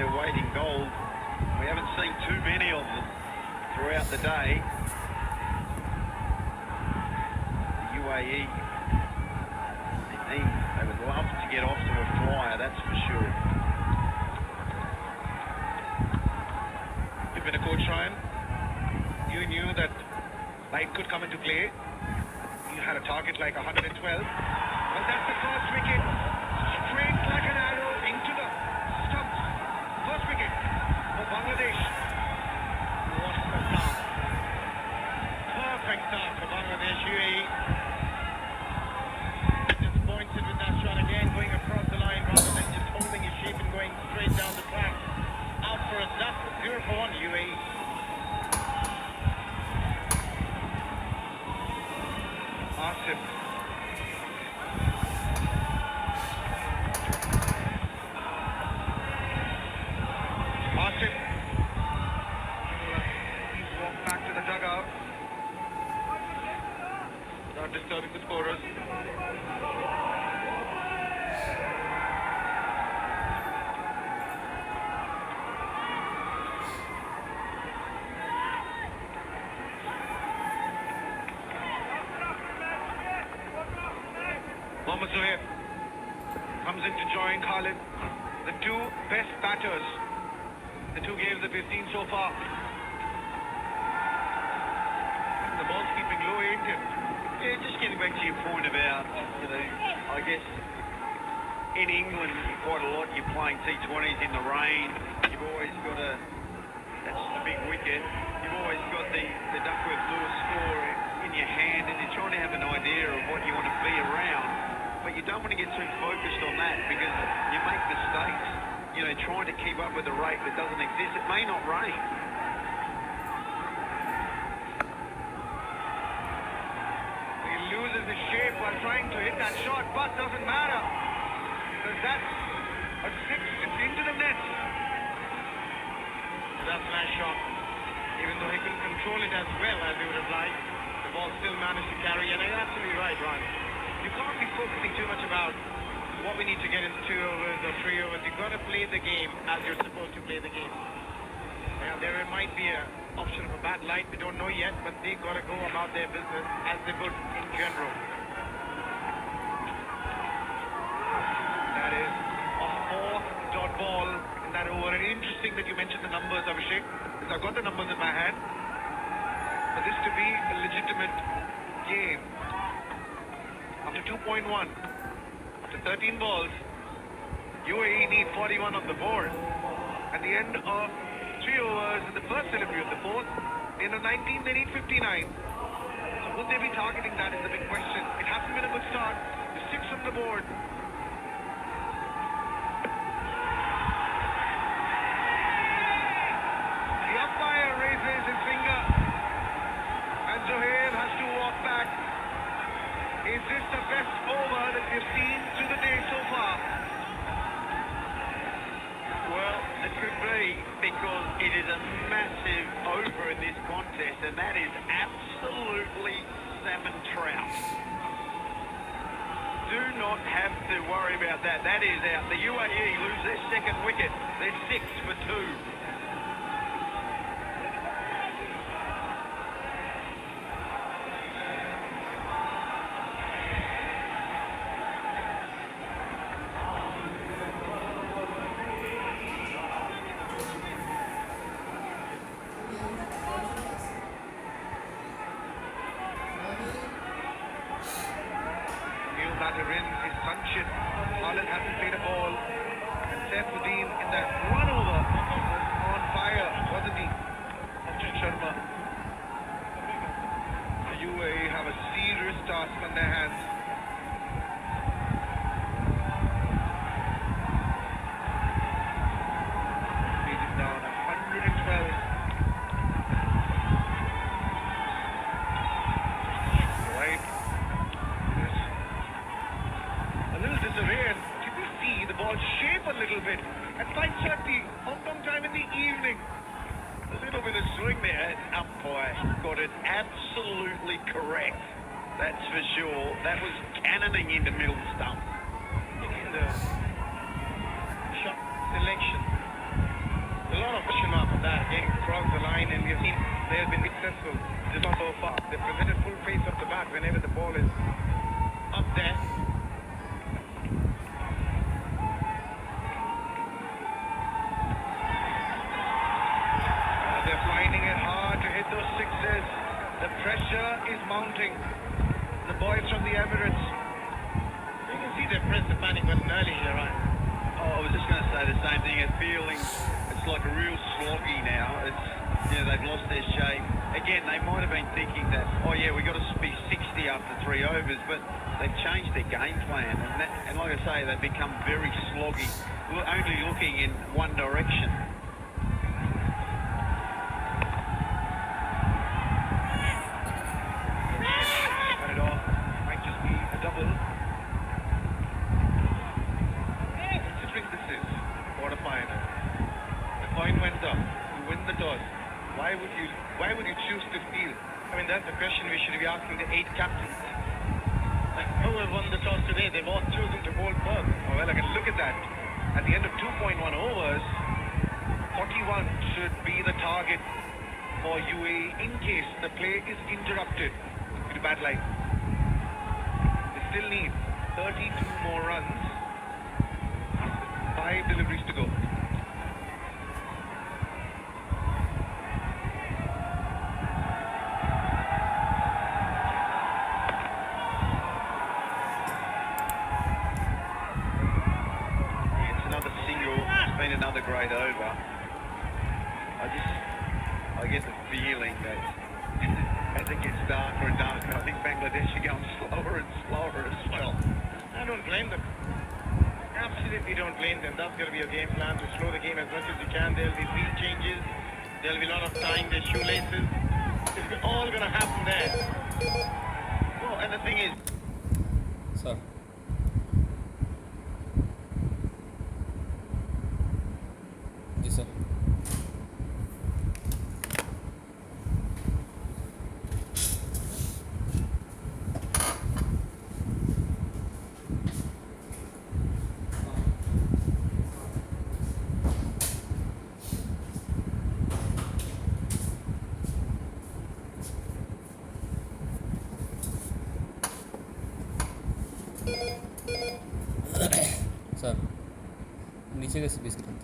they're waiting gold. We haven't seen too many of them throughout the day. The UAE, they would love to get off to a flyer, that's for sure. You've been a coach, Ryan. You knew that light could come into play. You had a target like 112. Well, that's the first wicket. Straight like an arrow into the stumps. First wicket for Bangladesh. What a start. Perfect start for Bangladesh. UAE disappointed with that shot again, going across the line rather than just holding his shape and going straight down the track. Out for a duck. 0 for 1 UAE. Asif. He's walked back to the dugout. Not disturbing the scorers. Mohammad Zohair comes in to join Khalid. The two best batters, the two games that we've seen so far. The ball's keeping low, ain't it? Yeah, just getting back to your point about, I guess in England quite a lot you're playing T20s in the rain. You've always got that's the big wicket. You've always got the Duckworth-Lewis score in your hand, and you're trying to have an idea of what you want to be around. But you don't want to get too focused on that because you make mistakes, trying to keep up with a rate that doesn't exist. It may not rain. He loses his shape while trying to hit that shot, but doesn't matter. Because that's a 6, it's into the net. That's a nice shot. Even though he couldn't control it as well as he would have liked, the ball still managed to carry, and you're absolutely right, Ron. You can't be focusing too much about what we need to get in 2 overs or 3 overs. You've got to play the game as you're supposed to play the game. Now, there might be an option of a bad light. We don't know yet, but they've got to go about their business as they would in general. That is a 4th dot ball in that over. And interesting that you mentioned the numbers, Abhishek, because I've got the numbers in my hand. For this to be a legitimate game, after 2.1, after 13 balls, UAE need 41 on the board. At the end of 3 overs in the first delivery of the 4th, in the 19 they need 59. So would they be targeting that is the big question. It hasn't been a good start. The 6 on the board. The umpire raises his finger, and Zohair has to walk back. Is this the best over that we've seen through the day so far? Well, it could be, because it is a massive over in this contest, and that is absolutely salmon trout. Do not have to worry about that. That is out. The UAE lose their 2nd wicket. They're 6 for 2. Batter in is Sanchin. Khalid hasn't played a ball. And Saifuddin in that 1 over was on fire, wasn't he? After Sharma. The UAE have a serious task on their hands. Leading down 112. Right. A little disarray, and can you see the ball shape a little bit? At 5:30, Hong Kong time in the evening. A little bit of swing there. Umpire got it absolutely correct. That's for sure. That was cannoning into middle stump. In the shot selection. standing well and early here, right? Oh, I was just going to say the same thing. A feeling it's like a real sloggy now. It's, you know, they've lost their shape. Again, they might have been thinking that, oh yeah, we've got to be 60 after 3 overs, but they've changed their game plan. And like I say, they've become very sloggy, only looking in one direction. Cut it off. Might just be a double. Considering this is quarterfinal, the coin went up. You win the toss. Why would you choose to steal? I mean, that's the question we should be asking the 8 captains. Like, who have won the toss today? They've all chosen to bowl first. Oh, well, I can look at that. At the end of 2.1 overs, 41 should be the target for UAE in case the play is interrupted due to bad light. They still need 32 more runs. 5 deliveries to go. Another great over. I get the feeling that as it gets darker and darker, I think Bangladesh are going slower and slower as well. I don't blame them. Absolutely don't blame them. That's going to be your game plan, to slow the game as much as you can. There'll be field changes. There'll be a lot of tying their shoelaces. It's all going to happen there. Well, and the thing is, Sir. Ji sir sir नीचे कैसे piece करते हैं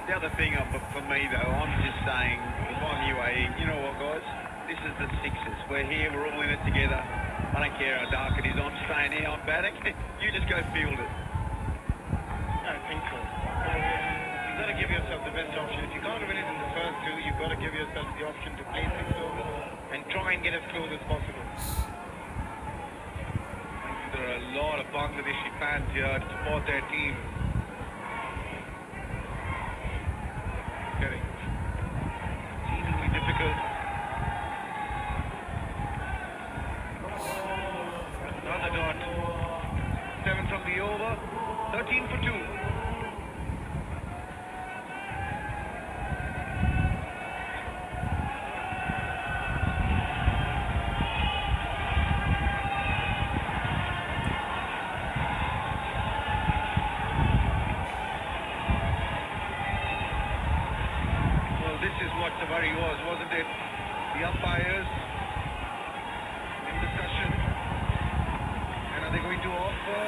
the other thing for me though, I'm just saying, if I'm UAE, you know what guys, this is the sixes. We're here, we're all in it together. I don't care how dark it is, I'm staying here, I'm batting. You just go field it. I think so. You've got to give yourself the best option. If you can't win it in the first 2, you've got to give yourself the option to play 6 overs and try and get as close as possible. There are a lot of Bangladeshi fans here to support their team. Getting seemingly difficult. Another dot. 7 from the over. 13 for 2. The worry was, wasn't it? The umpires in discussion, and are they going to offer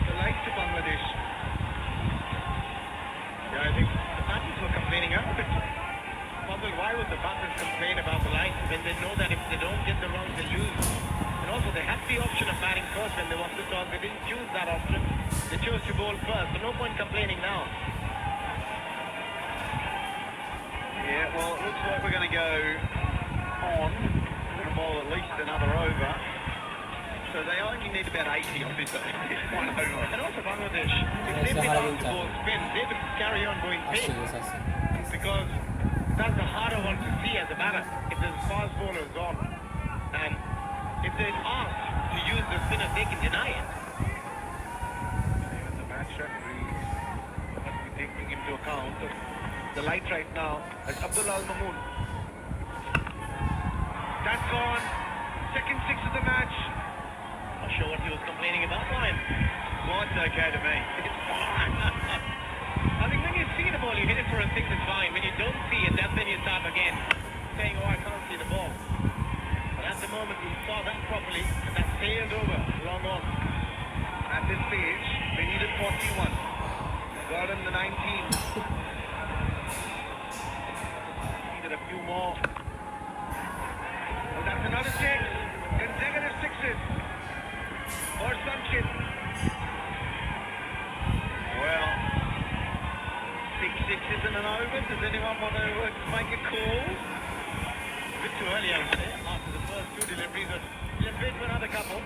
the light to Bangladesh? Yeah, I think the batters were complaining about it. Fazal, why would the batters complain about the light when they know that if they don't get the runs, they lose? And also, they had the option of batting first when they won the toss. They didn't choose that option. They chose to bowl first, so no point complaining now. Yeah, well, it looks like we're going to go on. We're going to bowl at least another over. So they only need about 80 on this one over. And also Bangladesh, if they pick up the ball spin, they will carry on going pace. Because that's the harder one to see as a batter. If there's fast bowlers on, and if they're asked to use the spinner, they can deny it. Even the match referee must be taking into account the light right now. That's Abdullah Al-Mamoon. That's gone. Second six of the match. Not sure what he was complaining about, Ryan. Well, it's okay to me. It's fine. I think when you see the ball, you hit it for a six, it's fine. When you don't see it, that's when you start again saying, oh, I can't see the ball. But at the moment, we saw that properly, and that sailed over, long on. At this stage, they needed 41. Got him the 19. Needed a few more. Well, that's another six. Consecutive sixes. For Sanchit. Well, 6-6 isn't an over. Does anyone want to make a call? A bit too early, I would say, after the first two deliveries. But let's wait for another couple.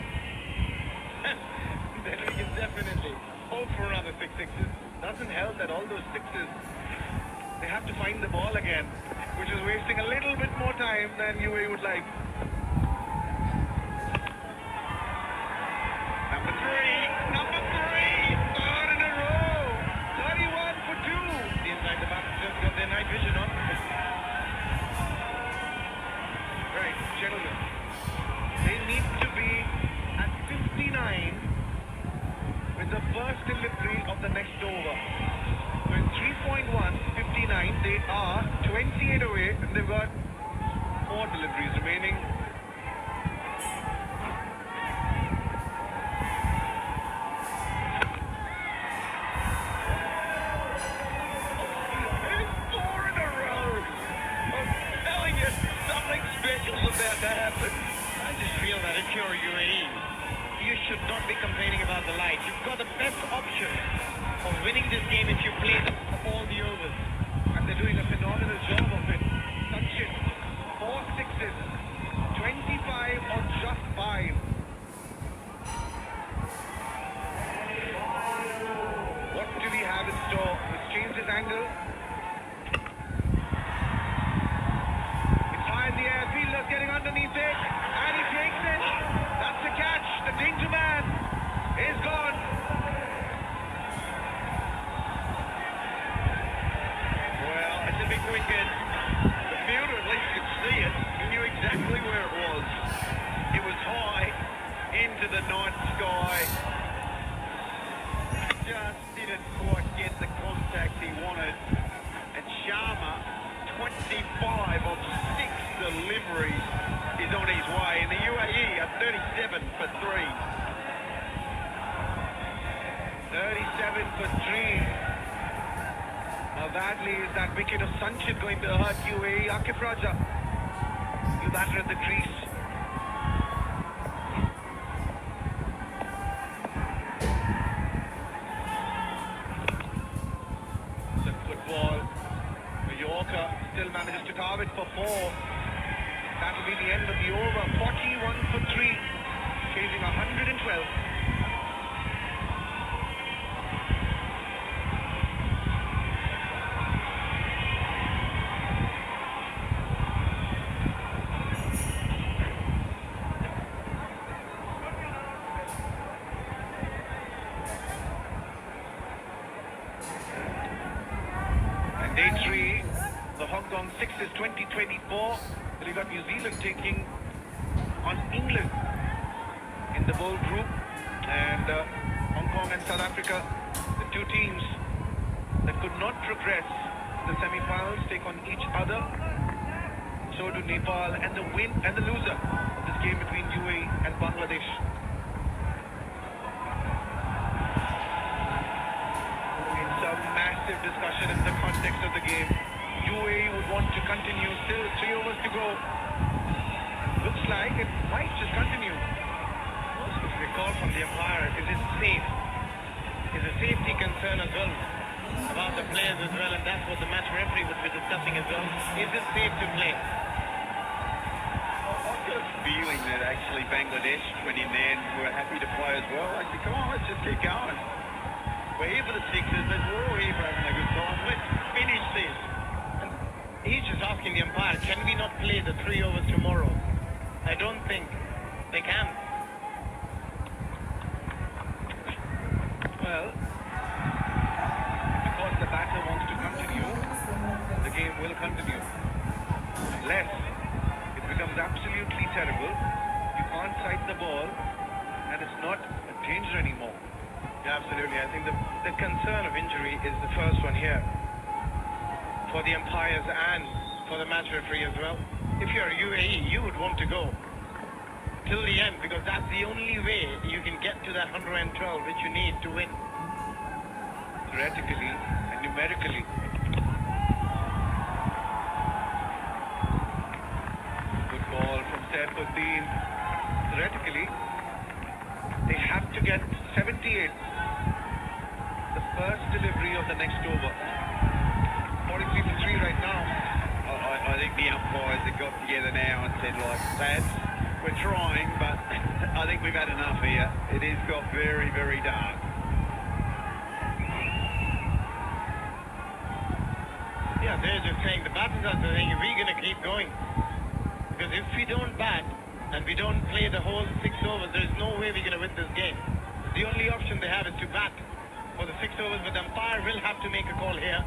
Then we can definitely hope for another six sixes. Doesn't help that all those sixes, they have to find the ball again, which is wasting a little bit more time than UAE would like. Number three, third in a row, 31 for two. Seems like the Bucks just got their night vision on. Right, gentlemen, they need to be at 59 with the first delivery of the next over. So in 3.1, 59, they are 28 away, and they've got 4 deliveries remaining. Four in a row. I'm telling you, something special's about to happen. I just feel that if you're UAE, you should not be complaining about the light. You've got the best option of winning this game if you play all the overs. And they're doing a phenomenal job of it. Sanchit, 4 sixes, 25 or just 5. What do we have in store? Let's change his angle. It's high in the air. Fielder's getting underneath it. And he takes it. That's the catch. The danger man is gone. Well, it's a big wicket. The fielder at least could see it. He knew exactly where it was. It was high into the night sky. Just didn't quite get the contact he wanted. And Sharma, 25 of 6 deliveries, is on his way. And the UAE are 37 for 3. 37 for 3. How badly is that wicket of Sanchit going to hurt UAE? Akif Raja, you batter at the crease. The football. The Yorker still manages to carve it for 4. That will be the end of the over. 41 for 3. Chasing 112. Day 3, the HongKong 6 is 2024. So we got New Zealand taking on England in the bowl group. And Hong Kong and South Africa, the two teams that could not progress the semi-finals, take on each other. So do Nepal, and the loser of this game between UAE and Bangladesh. It's a massive discussion in the context of the game. UAE would want to continue, still 3 overs to go. Looks like it might just continue. If we call from the umpire, is it safe? Is a safety concern as well about the players as well, and that's what the match referee would be discussing as well. Is it safe to play? I've got a feeling that actually Bangladesh went in there and were happy to play as well. I said, come on, let's just keep going. We're here for the sixes, but we're all here for having a good time. Let's finish this. And he's just asking the umpire, can we not play the 3 overs tomorrow? I don't think they can. Well, because the batter wants to continue, will continue. Unless it becomes absolutely terrible, you can't sight the ball, and it's not a danger anymore. Yeah, absolutely. I think the concern of injury is the first one here for the umpires and for the match referee as well. If you're UAE, you would want to go till the end because that's the only way you can get to that 112 which you need to win. Theoretically and numerically. Good ball from Saifuddin. Theoretically, they have to get 78. The first delivery of the next over. 43 for 3 right now. I think the umpires have got together now and said, like, lads, we're trying, but I think we've had enough here. It has got very, very dark. Yeah, they're just saying, the batters are saying, we're going to keep going. Because if we don't bat and we don't play the whole 6 overs, there's no way we're going to win this game. The only option they have is to bat for the 6 overs, but the umpire will have to make a call here,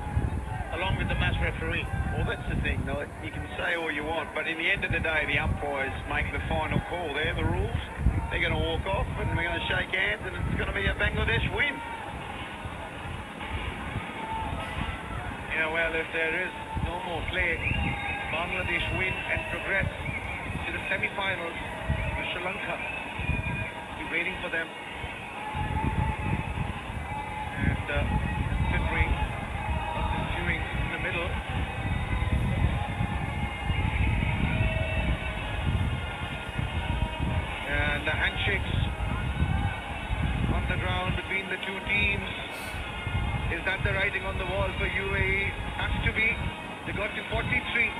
along with the match referee. Well, that's the thing. Though. You can say all you want, but in the end of the day, the umpires make the final call. They're the rules. They're going to walk off, and we're going to shake hands, and it's going to be a Bangladesh win. Yeah, well, if there is no more play, Bangladesh win and progress to the semi-finals with Sri Lanka. Be waiting for them. And considering what is doing in the middle. And the handshakes on the ground between the two teams. Is that the writing on the wall for UAE? Has to be. They got to 43.